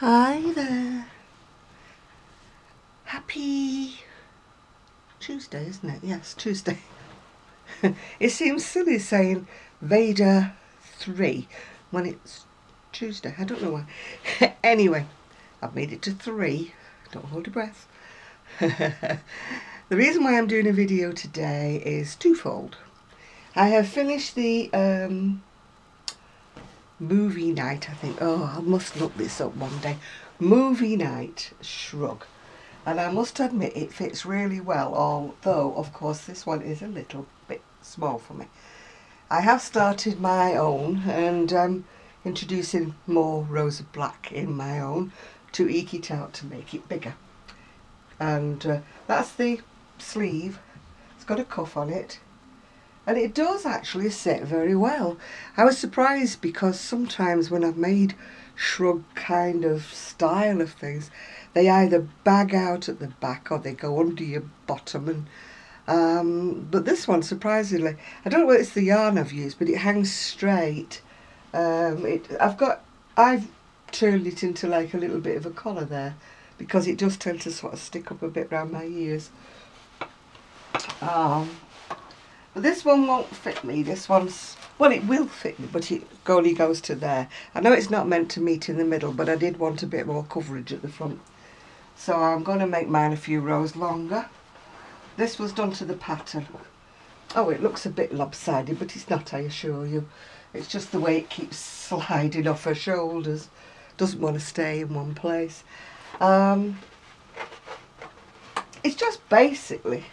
Hi there. Happy Tuesday, isn't it? Yes, Tuesday. It seems silly saying VEDA 3 when it's Tuesday. I don't know why. Anyway, I've made it to 3. Don't hold your breath. The reason why I'm doing a video today is twofold. I have finished the movie night, I think. Oh, I must look this up one day. Movie night Shrug. And I must admit it fits really well, although of course this one is a little bit small for me. I have started my own and I'm introducing more rows of black in my own to eke it out to make it bigger. And that's the sleeve. It's got a cuff on it. And it does actually sit very well. I was surprised because sometimes when I've made Shrug kind of style of things, they either bag out at the back or they go under your bottom. And but this one, surprisingly, I don't know whether it's the yarn I've used, but it hangs straight. I've turned it into like a little bit of a collar there because it does tend to sort of stick up a bit around my ears. But this one won't fit me. This one's, well, it will fit me, but it only goes to there. I know it's not meant to meet in the middle, but I did want a bit more coverage at the front. So I'm going to make mine a few rows longer. This was done to the pattern. Oh, it looks a bit lopsided, but it's not, I assure you. It's just the way it keeps sliding off her shoulders. Doesn't want to stay in one place. It's just basically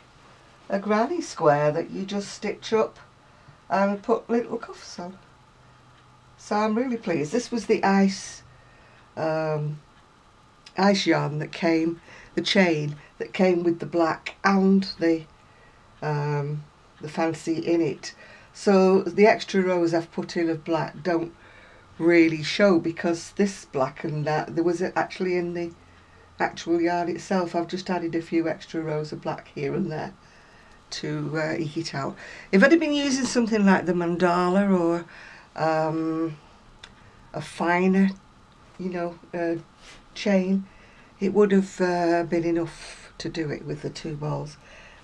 a granny square that you just stitch up and put little cuffs on. So I'm really pleased. This was the ice yarn that came, the chain that came with the black and the fancy in it. So the extra rows I've put in of black don't really show because this black and that there was actually in the actual yarn itself. I've just added a few extra rows of black here and there to eke it out. If I'd have been using something like the mandala or a finer, chain, it would have been enough to do it with the two balls.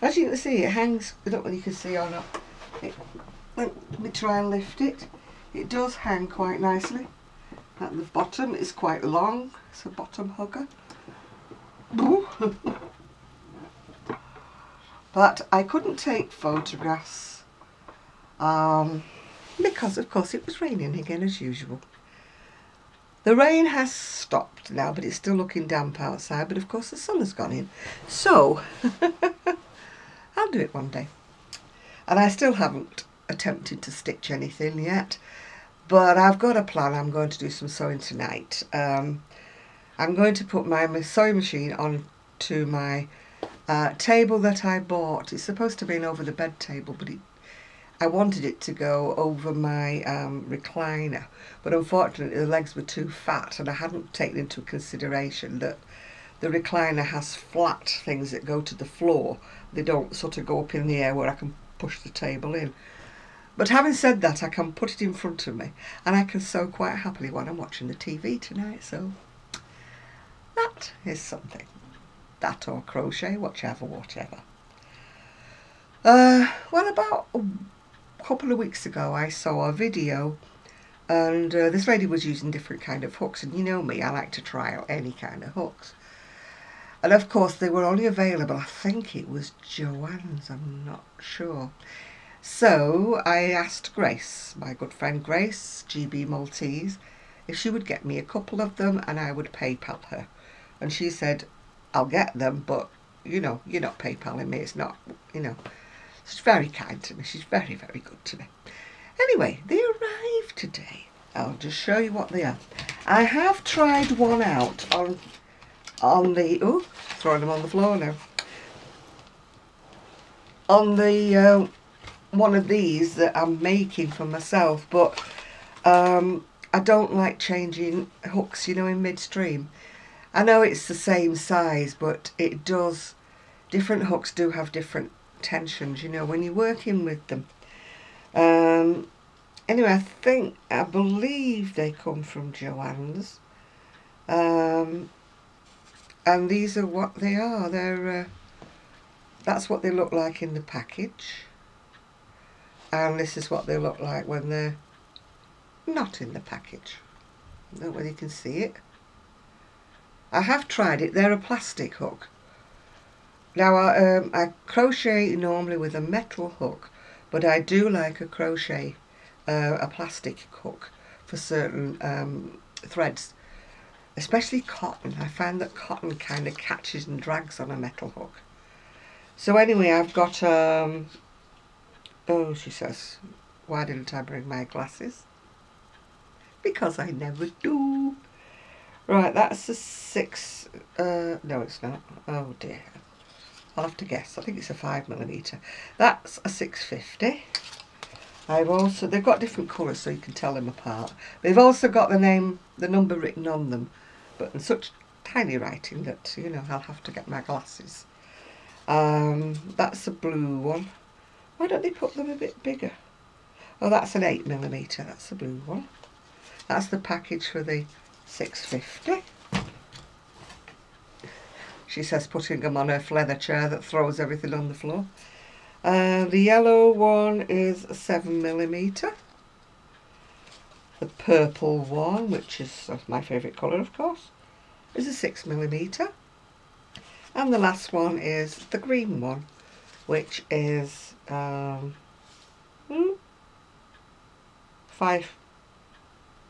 As you can see, it hangs, I don't know whether you can see or not. Let me try and lift it. It does hang quite nicely. At the bottom it's quite long, it's a bottom hugger. But I couldn't take photographs because of course it was raining again as usual. The rain has stopped now, but it's still looking damp outside, but of course the sun has gone in. So I'll do it one day. And I still haven't attempted to stitch anything yet, but I've got a plan. I'm going to do some sewing tonight. I'm going to put my sewing machine onto my table that I bought. It's supposed to be an over the bed table, but I wanted it to go over my recliner, but unfortunately the legs were too fat and I hadn't taken into consideration that the recliner has flat things that go to the floor. They don't sort of go up in the air where I can push the table in. But having said that, I can put it in front of me and I can sew quite happily when I'm watching the TV tonight, so that is something. That or crochet, whatever. Well, about a couple of weeks ago I saw a video and this lady was using different kind of hooks, and you know me, I like to try out any kind of hooks. And of course they were only available, I think it was Joann's, I'm not sure. So I asked Grace, my good friend Grace, GB Maltese, if she would get me a couple of them and I would PayPal her. And she said, I'll get them, but you're not PayPaling me, it's not, She's very kind to me, she's very, very good to me. Anyway, they arrived today. I'll just show you what they are. I have tried one out on the, oh, throwing them on the floor now. On the, one of these that I'm making for myself, but I don't like changing hooks, in midstream. I know it's the same size, but it does, different hooks do have different tensions, when you're working with them. Anyway, I believe they come from Joann's. And these are what they are. They're that's what they look like in the package, and this is what they look like when they're not in the package. I don't know whether you can see it. I have tried it. They're a plastic hook. Now I crochet normally with a metal hook, but I do like a crochet, a plastic hook for certain threads, especially cotton. I find that cotton kind of catches and drags on a metal hook. So anyway, I've got, oh, she says, why didn't I bring my glasses? Because I never do. Right, that's a 6, no it's not, oh dear. I'll have to guess. I think it's a 5mm. That's a 650. I've also, they've got different colours so you can tell them apart. They've also got the name, the number written on them, but in such tiny writing that, you know, I'll have to get my glasses. That's a blue one. Why don't they put them a bit bigger? Oh, that's an 8mm. That's the blue one. That's the package for the 650. She says putting them on her leather chair that throws everything on the floor. The yellow one is a 7mm. The purple one, which is my favourite colour of course, is a 6mm. And the last one is the green one, which is 5.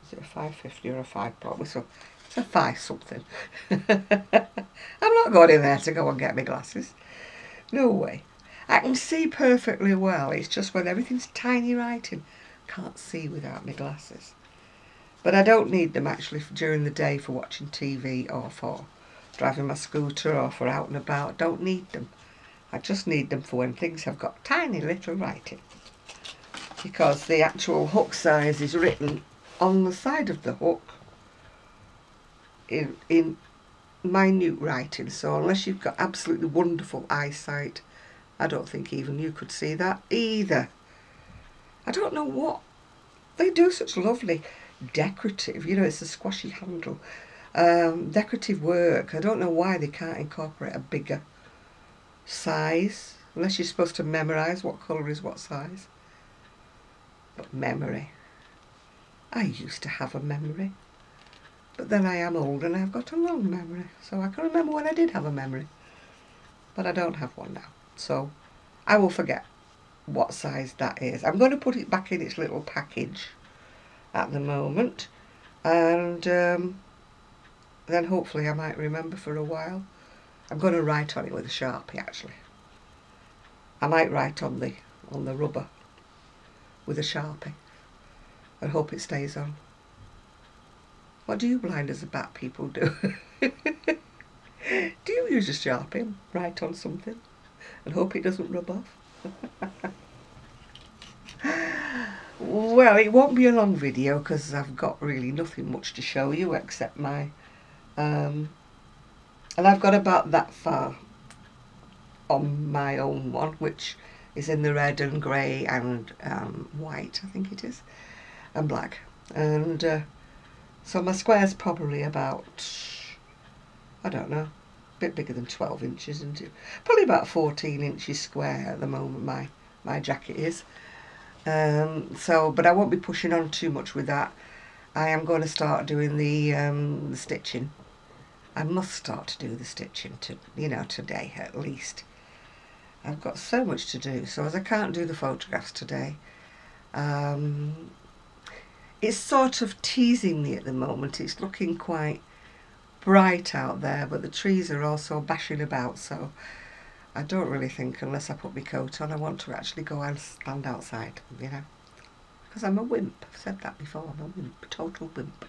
Is it a 550 or a 5 probably? So it's a 5 something. I'm not going in there to go and get my glasses. No way. I can see perfectly well. It's just when everything's tiny writing, can't see without my glasses. But I don't need them actually during the day for watching TV or for driving my scooter or for out and about. Don't need them. I just need them for when things have got tiny little writing. Because the actual hook size is written on the side of the hook in minute writing, so unless you've got absolutely wonderful eyesight, I don't think even you could see that either. I don't know what they do, such lovely decorative, you know, it's a squashy handle, decorative work. I don't know why they can't incorporate a bigger size, unless you're supposed to memorise what colour is what size. But memory, I used to have a memory. But then I am old and I've got a long memory, so I can remember when I did have a memory. But I don't have one now, so I will forget what size that is. I'm going to put it back in its little package at the moment, and then hopefully I might remember for a while. I'm going to write on it with a Sharpie actually. I might write on the rubber with a Sharpie and hope it stays on. What do you blind as a bat people do? Do you use a Sharpie and write on something and hope it doesn't rub off? Well, it won't be a long video because I've got really nothing much to show you except my... and I've got about that far on my own one, which is in the red and grey and white, I think it is, and black. And so my square's probably about, I don't know, a bit bigger than 12 inches, isn't it? Probably about 14 inches square at the moment my jacket is. But I won't be pushing on too much with that. I am going to start doing the stitching. I must start to do the stitching, today at least. I've got so much to do, so as I can't do the photographs today, it's sort of teasing me at the moment. It's looking quite bright out there, but the trees are also bashing about, so I don't really think, unless I put my coat on, I want to actually go and stand outside, because I'm a wimp. I've said that before. I'm a wimp, total wimp.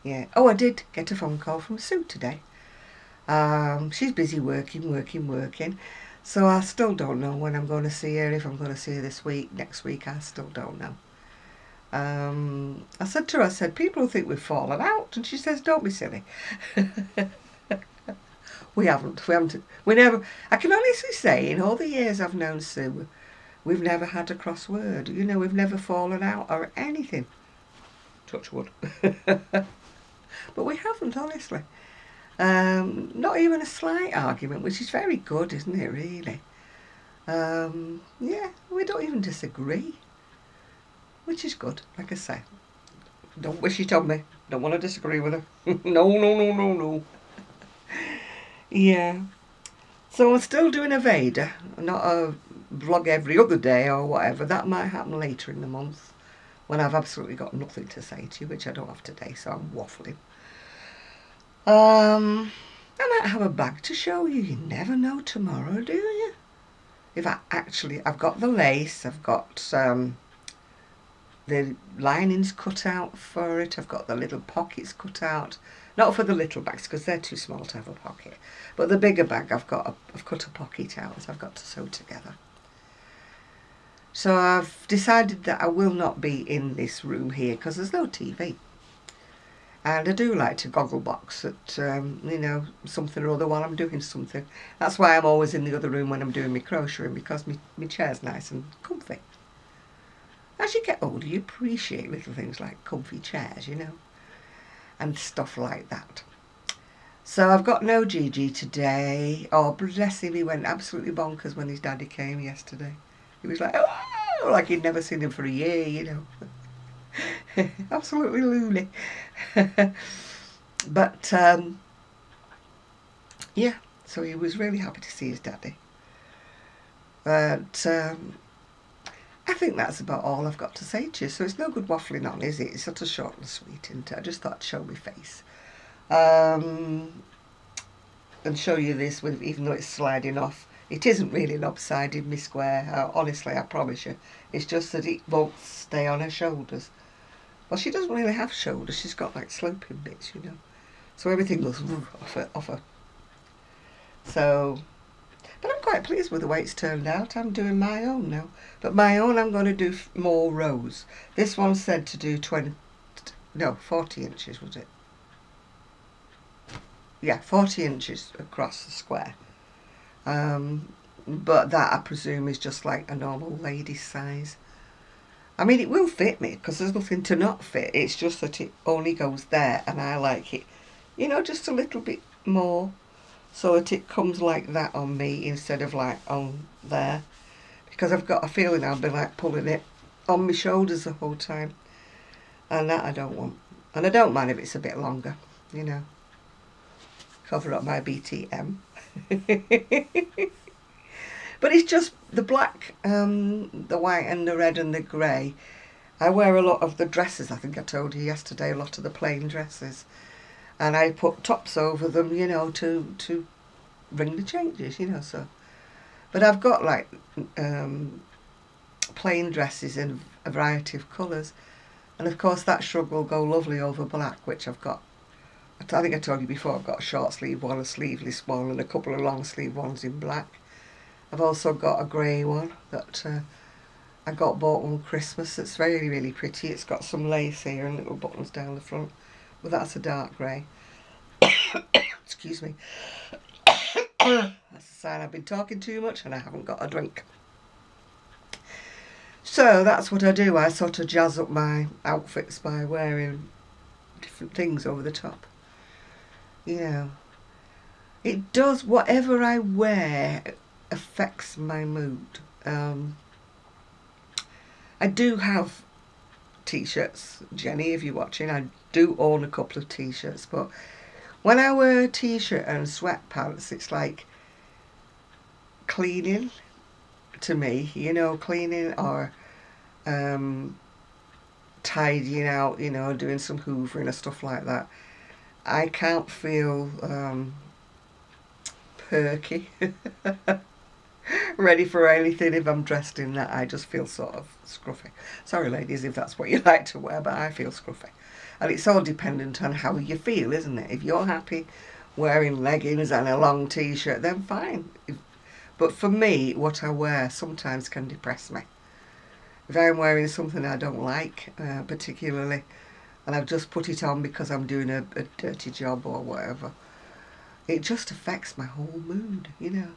Yeah. Oh, I did get a phone call from Sue today. She's busy working, so I still don't know when I'm going to see her. If I'm going to see her this week, next week, I still don't know. I said to her, I said, people think we've fallen out, and she says, don't be silly. We haven't, we never, I can honestly say, in all the years I've known Sue, we've never had a cross word, we've never fallen out or anything. Touch wood. But we haven't, honestly. Not even a slight argument, which is very good, isn't it, really? Yeah, we don't even disagree, which is good, like I say. Don't wish it on me. Don't want to disagree with her. No, no, no, no, no. Yeah. So I'm still doing a VEDA, not a vlog every other day or whatever. That might happen later in the month when I've absolutely got nothing to say to you, which I don't have today, so I'm waffling. I might have a bag to show you. You never know tomorrow, do you? If I've got the lace, I've got the linings cut out for it, I've got the little pockets cut out. Not for the little bags because they're too small to have a pocket, but the bigger bag I've cut a pocket out, so I've got to sew together. So I've decided that I will not be in this room here because there's no TV. And I do like to goggle box at, you know, something or other while I'm doing something. That's why I'm always in the other room when I'm doing my crocheting, because my chair's nice and comfy. As you get older, you appreciate little things like comfy chairs, you know, and stuff like that. So I've got no Gigi today. Oh, bless him, he went absolutely bonkers when his daddy came yesterday. He was like, oh, like he'd never seen him for a year, you know. Absolutely loony. But yeah, so he was really happy to see his daddy. But I think that's about all I've got to say to you. So it's no good waffling on, is it? It's sort of short and sweet, isn't it? I just thought I'd show my face. And show you this, with, even though it's sliding off. It isn't really lopsided, my square. Honestly, I promise you. It's just that it won't stay on her shoulders. Well, she doesn't really have shoulders. She's got like sloping bits, you know. So everything goes off her. So, but I'm quite pleased with the way it's turned out. I'm doing my own now. But my own, I'm going to do more rows. This one said to do 40 inches, was it? Yeah, 40 inches across the square. But that, I presume, is just like a normal lady's size. I mean, it will fit me because there's nothing to not fit. It's just that it only goes there, and I like it, you know, just a little bit more, so that it comes like that on me instead of like on there, because I've got a feeling I'll be like pulling it on my shoulders the whole time, and that I don't want. And I don't mind if it's a bit longer, you know, cover up my BTM. But it's just the black, the white and the red and the grey. I wear a lot of the dresses, I think I told you yesterday, a lot of the plain dresses. And I put tops over them, you know, to bring the changes, you know, so. But I've got like plain dresses in a variety of colours. And of course that shrug will go lovely over black, which I've got. I think I told you before, I've got a short sleeve one, a sleeveless one, and a couple of long sleeve ones in black. I've also got a grey one that I bought on Christmas. It's really, really pretty. It's got some lace here and little buttons down the front. But that's a dark grey. Excuse me. That's a sign I've been talking too much and I haven't got a drink. So that's what I do. I sort of jazz up my outfits by wearing different things over the top. You know, it does, whatever I wear affects my mood. I do have t-shirts, Jenny, if you're watching. I do own a couple of t-shirts, but when I wear a t-shirt and sweatpants, it's like cleaning to me, you know, cleaning or tidying out, you know, doing some hoovering or stuff like that. I can't feel perky ready for anything if I'm dressed in that. I just feel sort of scruffy. Sorry ladies if that's what you like to wear, but I feel scruffy. And it's all dependent on how you feel, isn't it? If you're happy wearing leggings and a long t-shirt, then fine. But for me, what I wear sometimes can depress me. If I'm wearing something I don't like particularly, and I've just put it on because I'm doing a dirty job or whatever, it just affects my whole mood, you know.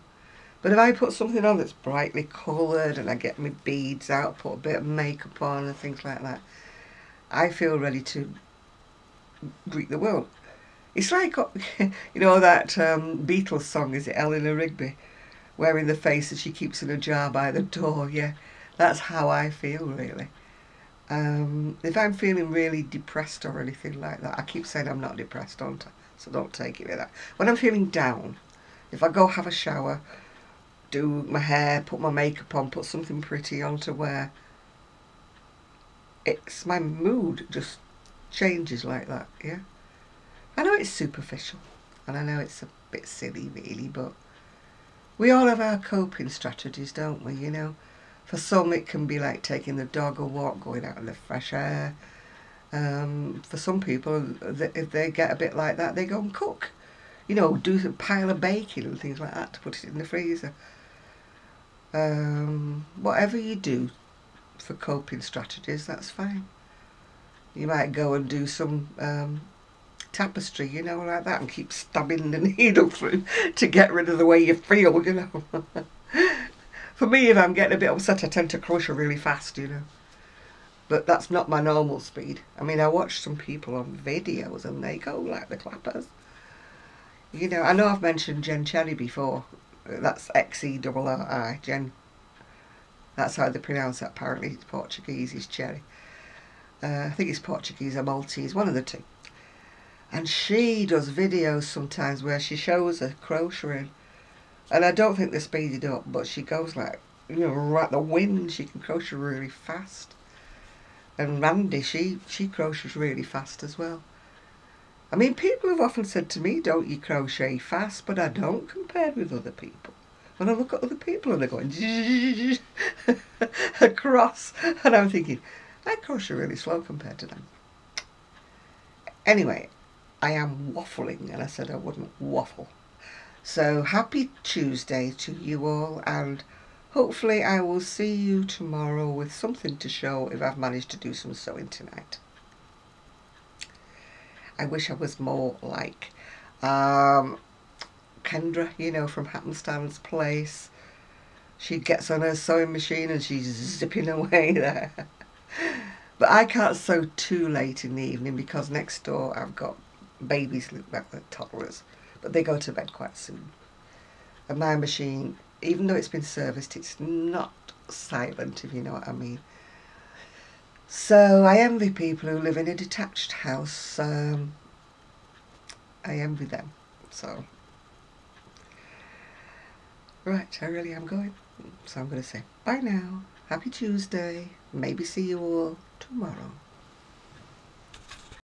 But if I put something on that's brightly coloured and I get my beads out, put a bit of makeup on and things like that, I feel ready to greet the world. It's like, you know that Beatles song, is it Eleanor Rigby? Wearing the face that she keeps in a jar by the door. Yeah, that's how I feel really. If I'm feeling really depressed or anything like that, I keep saying I'm not depressed, don't I? So don't take it like that. When I'm feeling down, if I go have a shower, do my hair, put my makeup on, put something pretty on to wear, it's my mood just changes like that, yeah? I know it's superficial, and I know it's a bit silly really, but we all have our coping strategies, don't we, you know? For some it can be like taking the dog a walk, going out in the fresh air. For some people, if they get a bit like that, they go and cook. You know, do a pile of bacon and things like that to put it in the freezer. Whatever you do for coping strategies, that's fine. You might go and do some tapestry, you know, like that, and keep stabbing the needle through to get rid of the way you feel, you know. For me, if I'm getting a bit upset, I tend to crochet really fast, you know. But that's not my normal speed. I mean, I watch some people on videos and they go like the clappers. You know, I know I've mentioned Jen Cherry before. That's Xerri, Jen. That's how they pronounce it. Apparently it's Portuguese, is Cherry. I think it's Portuguese or Maltese, one of the two. And she does videos sometimes where she shows her crocheting. And I don't think they're speeded up, but she goes like, you know, right the wind. She can crochet really fast. And Randy, she crochets really fast as well. I mean, people have often said to me, don't you crochet fast? But I don't compared with other people. When I look at other people and they're going across, and I'm thinking, I crochet really slow compared to them. Anyway, I am waffling, and I said I wouldn't waffle. So happy Tuesday to you all, and hopefully I will see you tomorrow with something to show if I've managed to do some sewing tonight. I wish I was more like Kendra, you know, from Happenstall's Place. She gets on her sewing machine and she's zipping away there. But I can't sew too late in the evening because next door I've got babies, like the toddlers, but they go to bed quite soon. And my machine, even though it's been serviced, it's not silent, if you know what I mean. So I envy people who live in a detached house. I envy them. So, right, I really am going. So I'm going to say bye now. Happy Tuesday. Maybe see you all tomorrow.